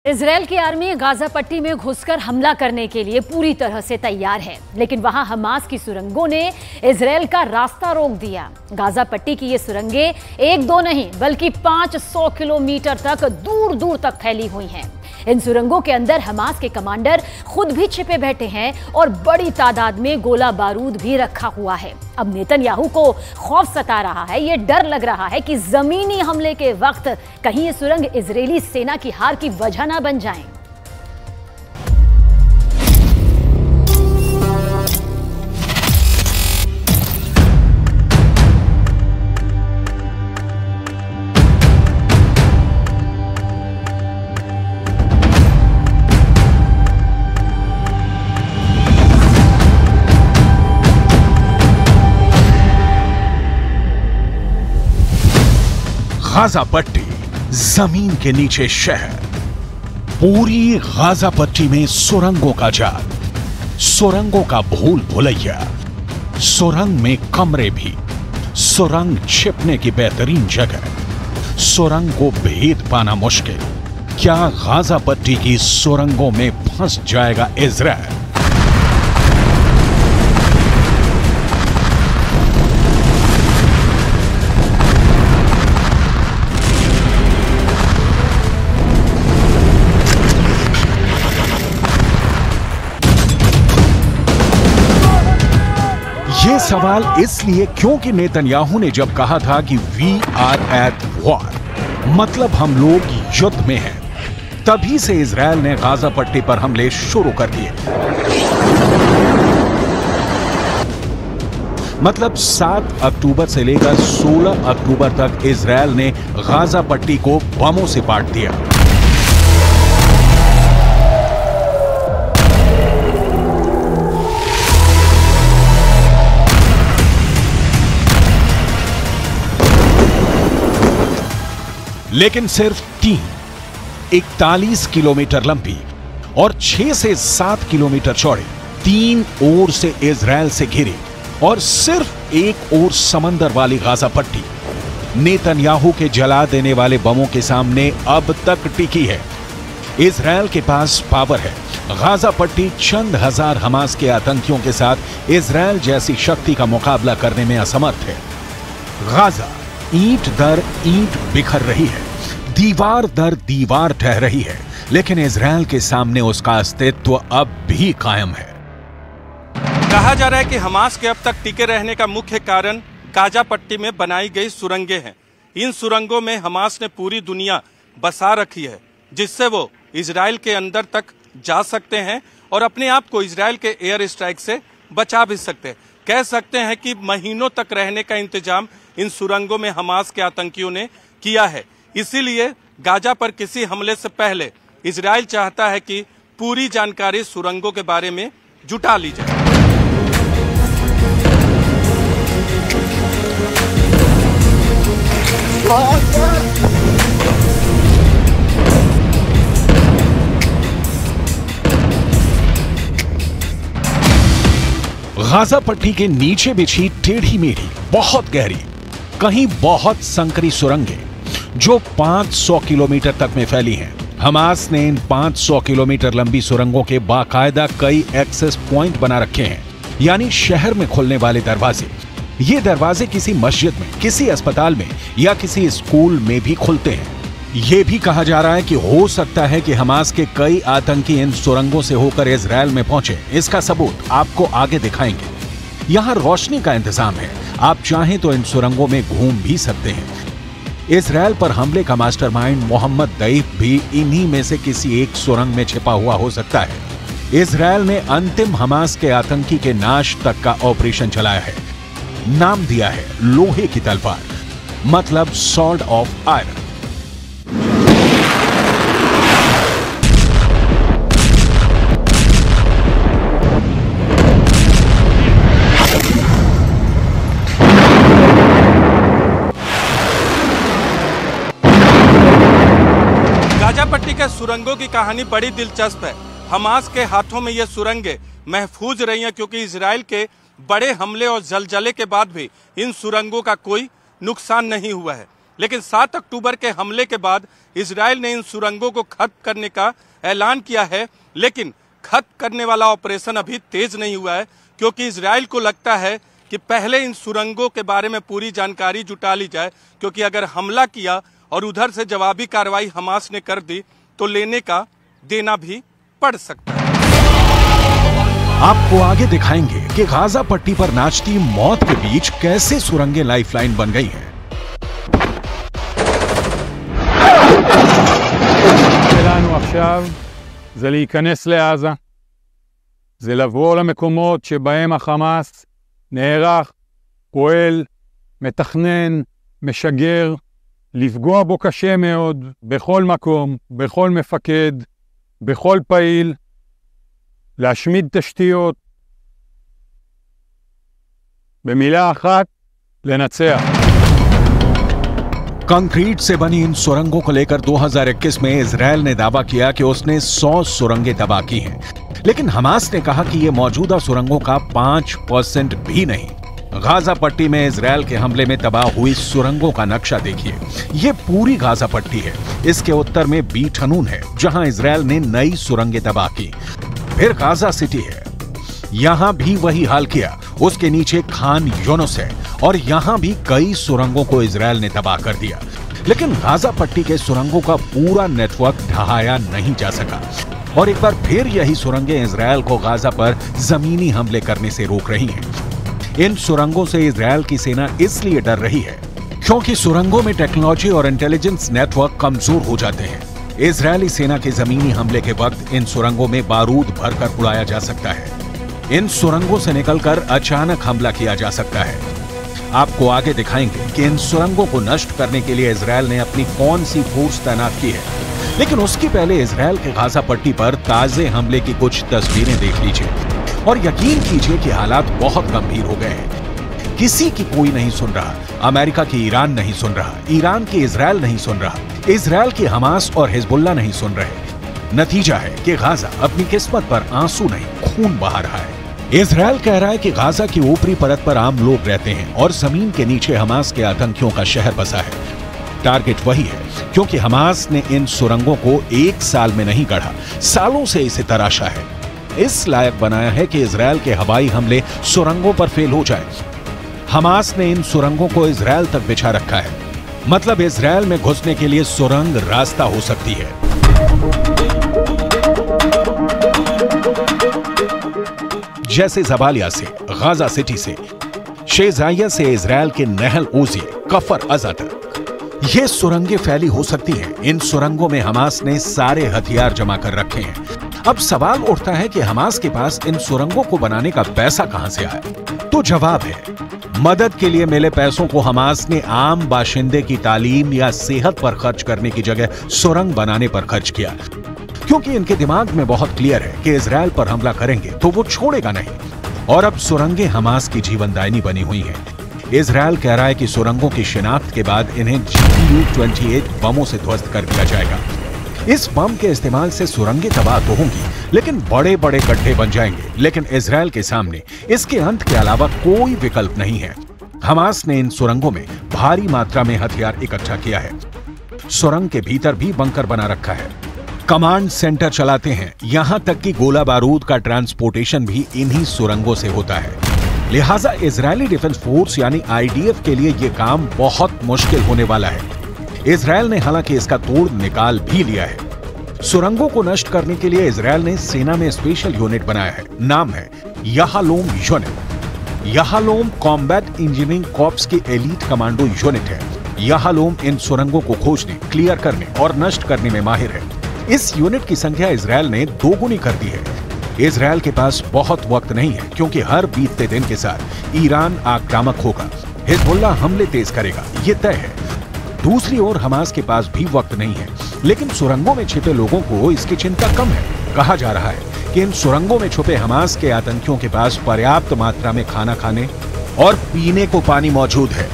Israel की army Gaza पट्टी में घुसकर हमला करने के लिए पूरी तरह से तैयार है, लेकिन वहां हमास की सुरंगों ने इजरायल का रास्ता रोक दिया। गाजा पट्टी की ये सुरंगें एक दो नहीं बल्कि 500 किलोमीटर तक दूर दूर तक फैली हुई हैं। इन सुरंगों के अंदर हमास के कमांडर खुद भी छिपे बैठे हैं और बड़ी तादाद में गोला बारूद भी रखा हुआ है। अब नेतन्याहू को खौफ सता रहा है, ये डर लग रहा है कि जमीनी हमले के वक्त कहीं ये सुरंग इजरायली सेना की हार की वजह ना बन जाएं। गाजा पट्टी, जमीन के नीचे शहर। पूरी गाजा पट्टी में सुरंगों का जाल, सुरंगों का भूल भुलैया, सुरंग में कमरे भी, सुरंग छिपने की बेहतरीन जगह, सुरंग को भेद पाना मुश्किल। क्या गाजा पट्टी की सुरंगों में फंस जाएगा इजरायल? ये सवाल इसलिए क्योंकि नेतन्याहू ने जब कहा था कि वी आर एट वॉर, मतलब हम लोग युद्ध में हैं, तभी से इजरायल ने गाजा पट्टी पर हमले शुरू कर दिए। मतलब 7 अक्टूबर से लेकर 16 अक्टूबर तक इजरायल ने गाजा पट्टी को बमों से पाट दिया। लेकिन सिर्फ 41 किलोमीटर लंबी और 6 से 7 किलोमीटर चौड़े, 3 ओर से इजरायल से घिरी और सिर्फ एक ओर समंदर वाली गाजा पट्टी नेतन्याहू के जला देने वाले बमों के सामने अब तक टिकी है। इजरायल के पास पावर है। गाजा पट्टी चंद हजार हमास के आतंकियों के साथ इजरायल जैसी शक्ति का मुकाबला करने में असमर्थ है। गाजा ईंट दर ईंट बिखर रही है, दीवार दर दीवार ढह रही है, लेकिन इजरायल के सामने उसका अस्तित्व अब भी कायम है। कहा जा रहा है कि हमास के अब तक टिके रहने का मुख्य कारण गाजा पट्टी में बनाई गई सुरंगें हैं। इन सुरंगों में हमास ने पूरी दुनिया बसा रखी है, जिससे वो इजरायल के अंदर तक जा सकते हैं और अपने आप को इजरायल के एयर स्ट्राइक से बचा भी सकते हैं। कह सकते हैं कि महीनों तक रहने का इंतजाम इन सुरंगों में हमास के आतंकियों ने किया है। इसीलिए गाजा पर किसी हमले से पहले इजरायल चाहता है कि पूरी जानकारी सुरंगों के बारे में जुटा ली जाए। गाजा पट्टी के नीचे बिछी टेढ़ी मेढ़ी, बहुत गहरी, कहीं बहुत संकरी सुरंगें जो 500 किलोमीटर तक में फैली हैं। हमास ने इन 500 किलोमीटर लंबी सुरंगों के बाकायदा कई एक्सेस पॉइंट बना रखे हैं, यानी शहर में खुलने वाले दरवाजे। ये दरवाजे किसी मस्जिद में, किसी अस्पताल में या किसी स्कूल में भी खुलते हैं। ये भी कहा जा रहा है कि हो सकता है कि हमास के कई आतंकी इन सुरंगों से होकर इजरायल में पहुंचे। इसका सबूत आपको आगे दिखाएंगे। यहां रोशनी का इंतजाम है, आप चाहें तो इन सुरंगों में घूम भी सकते हैं। इजरायल पर हमले का मास्टरमाइंड मोहम्मद दैफ भी इन्हीं में से किसी एक सुरंग में छिपा हुआ हो सकता है। इजरायल ने अंतिम हमास के आतंकी के नाश तक का ऑपरेशन चलाया है। नाम दिया है लोहे की तलवार, मतलब सॉर्ड ऑफ आयरन। गाजा पट्टी के सुरंगों की कहानी बड़ी दिलचस्प है। हमास के हाथों में ये सुरंगें महफूज रही हैं क्योंकि इजरायल के बड़े हमले और जलजले के बाद भी इन सुरंगों का कोई नुकसान नहीं हुआ है। लेकिन 7 अक्टूबर के हमले के बाद इजराइल ने इन सुरंगों को खत्म करने का ऐलान किया है, लेकिन खत्म करने वाला ऑपरेशन अभी तेज नहीं हुआ है, क्योंकि इजराइल को लगता है कि पहले इन सुरंगों के बारे में पूरी जानकारी जुटा ली जाए, क्योंकि अगर हमला किया और उधर से जवाबी कार्रवाई हमास ने कर दी तो लेने का देना भी पड़ सकता है। आपको आगे दिखाएंगे कि गाजा पट्टी पर नाचती मौत के बीच कैसे सुरंगें लाइफलाइन बन गई हैं। שלנו עכשיו זה להיכנס לעזה, זה לבוא למקומות שבהם החמאס נערך, פועל, מתכנן, משגר, לפגוע בו קשה מאוד, בכל מקום, בכל מפקד, בכל פעיל, להשמיד תשתיות, במילה אחת, לנצח. कंक्रीट से बनी इन सुरंगों को लेकर 2021 में इजरायल ने दावा किया कि उसने 100 सुरंगें तबाह की हैं, लेकिन हमास ने कहा कि ये मौजूदा सुरंगों का 5% भी नहीं। गाजा पट्टी में इजरायल के हमले में तबाह हुई सुरंगों का नक्शा देखिए। ये पूरी गाजा पट्टी है। इसके उत्तर में बीट हनून है, जहां इजरायल ने नई सुरंगें तबाह की। फिर गाजा सिटी है, यहां भी वही हाल किया। उसके नीचे खान यूनुस है और यहां भी कई सुरंगों को इजरायल ने तबाह कर दिया, लेकिन गाजा पट्टी के सुरंगों का पूरा नेटवर्क ढहाया नहीं जा सका। और एक बार फिर यही सुरंगें इजरायल को गाजा पर जमीनी हमले करने से रोक रही हैं। इन सुरंगों से इजरायल की सेना इसलिए डर रही है क्योंकि सुरंगों में टेक्नोलॉजी और इंटेलिजेंस नेटवर्क कमजोर हो जाते हैं। इजरायली सेना के जमीनी हमले के वक्त इन सुरंगों में बारूद भरकर उड़ाया जा सकता है। इन सुरंगों से निकलकर अचानक हमला किया जा सकता है। आपको आगे दिखाएंगे कि इन सुरंगों को नष्ट करने के लिए इजरायल ने अपनी कौन सी फोर्स तैनात की है, लेकिन उसकी पहले इजरायल के गाजा पट्टी पर ताजे हमले की कुछ तस्वीरें देख लीजिए और यकीन कीजिए कि हालात बहुत गंभीर हो गए हैं। किसी की कोई नहीं सुन रहा। अमेरिका की ईरान नहीं सुन रहा, ईरान की इजरायल नहीं सुन रहा, इजरायल की हमास और हिजबुल्लाह नहीं सुन रहे। नतीजा है कि गाजा अपनी किस्मत पर आंसू नहीं खून बहा रहा है। इजरायल कह रहा है कि गाजा की ऊपरी परत पर आम लोग रहते हैं और जमीन के नीचे हमास के आतंकियों का शहर बसा है। टारगेट वही है, क्योंकि हमास ने इन सुरंगों को 1 साल में नहीं गढ़ा, सालों से इसे तराशा है। इस लायक बनाया है कि इजरायल के हवाई हमले सुरंगों पर फेल हो जाए। हमास ने इन सुरंगों को इजरायल तक बिछा रखा है, मतलब इजरायल में घुसने के लिए सुरंग रास्ता हो सकती है। जैसे जबालिया से, गाजा सिटी से, शेजाइया से इजरायल के नहल ओजी, कफर अजा तक ये सुरंगें फैली हो सकती हैं। इन सुरंगों में हमास ने सारे हथियार जमा कर रखे हैं। अब सवाल उठता है कि हमास के पास इन सुरंगों को बनाने का पैसा कहां से आया? तो जवाब है, मदद के लिए मिले पैसों को हमास ने आम बाशिंदे की तालीम या सेहत पर खर्च करने की जगह सुरंग बनाने पर खर्च किया, क्योंकि इनके दिमाग में बहुत क्लियर है कि इजरायल पर हमला करेंगे तो वो छोड़ेगा नहीं। और अब सुरंगें हमास की जीवनदायिनी बनी हुई हैं। इजरायल कह रहा है कि सुरंगों की शिनाख्त के बाद इन्हें GBU-28 बमों से ध्वस्त कर दिया जाएगा। इस बम के इस्तेमाल से सुरंगें तबाह तो होंगी, लेकिन बड़े बड़े गड्ढे बन जाएंगे। लेकिन इजरायल के सामने इसके अंत के अलावा कोई विकल्प नहीं है। हमास ने इन सुरंगों में भारी मात्रा में हथियार इकट्ठा किया है। सुरंग के भीतर भी बंकर बना रखा है। कमांड सेंटर चलाते हैं, यहां तक कि गोला बारूद का ट्रांसपोर्टेशन भी इन्हीं सुरंगों से होता है। लिहाजा इजरायली डिफेंस फोर्स यानी IDF के लिए यह काम बहुत मुश्किल होने वाला है। इजरायल ने हालांकि इसका तोड़ निकाल भी लिया है। सुरंगों को नष्ट करने के लिए इजरायल ने सेना में स्पेशल यूनिट बनाया है। नाम है याहलोम यूनिट। याहलोम कॉम्बैट इंजीनियरिंग कॉर्प्स की एलीट कमांडो यूनिट है। याहलोम इन सुरंगों को खोजने, क्लियर करने और नष्ट करने में माहिर है। इस यूनिट की संख्या इजरायल ने 2 गुनी कर दी है। इजरायल के पास बहुत वक्त नहीं है, क्योंकि हर बीतते दिन के साथ ईरान आक्रामक होगा, हिजबुल्लाह हमले तेज करेगा, ये तय है। दूसरी ओर हमास के पास भी वक्त नहीं है, लेकिन सुरंगों में छिपे लोगों को इसकी चिंता कम है। कहा जा रहा है कि इन सुरंगों में छुपे हमास के आतंकियों के पास पर्याप्त मात्रा में खाना खाने और पीने को पानी मौजूद है।